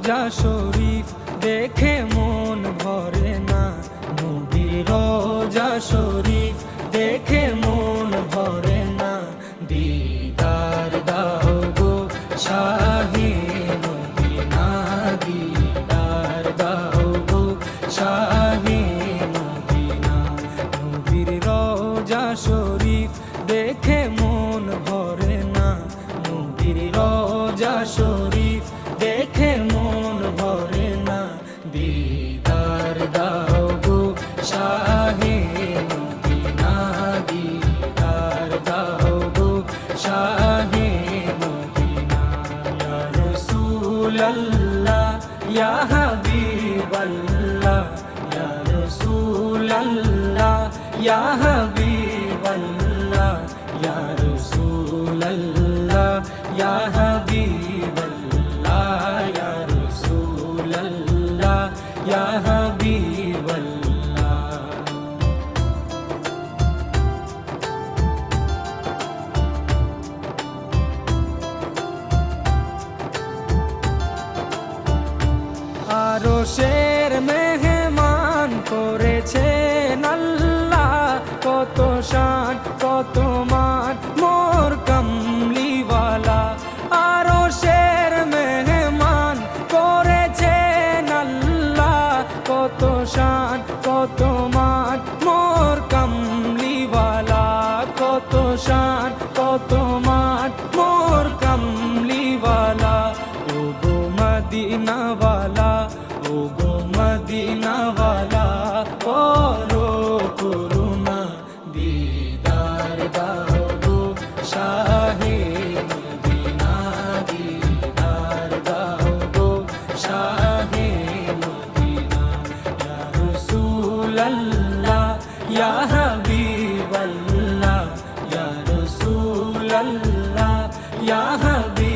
রোজা শরীফ দেখে মন ভরে না, নবীর রোজা শরীফ দেখে মন ভরে না। দিদার দাও গো শাহে মদিনা, দিদার দাও গো শাহে মদিনা। নবীর রোজা শরীফ দেখে মন ভরে না, নবীর রোজা শরীফ দেখে মন ভরে না। দিদার দাও গো শাহে মদিনা, দিদার দাও গো শাহে মদিনা। ইয়া রাসূলাল্লাহ ইয়া হাবিবাল্লাহ, ইয়া রাসূলাল্লাহ ইয়া হাবিবাল্লাহ, ইয়া রাসূলাল্লাহ ইয়া হাবিবাল্লাহ, ইয়া রাসূলাল্লাহ ইয়া হাবিবাল্লাহ। আরশের মেহমান করেছেন আল্লাহ, কত শান কত মান মোর কামলিওয়ালা। আরশের মেহমান করেছেন আল্লাহ, কত শান কত মান মোর কামলিওয়ালা, কত শান কত মান মোর কামলিওয়ালা। ও গো মদিনাওয়ালা, ও গো মদিনাওয়ালা, করো করুণা, দিদার দাও গো শাহে মদিনা, দিদার দাও গো শাহে মদিনা। ইয়া রাসূলাল্লাহ ইয়া হাবিবাল্লাহ, ইয়া রাসূলাল্লাহ ইয়া হাবিবাল্লাহ।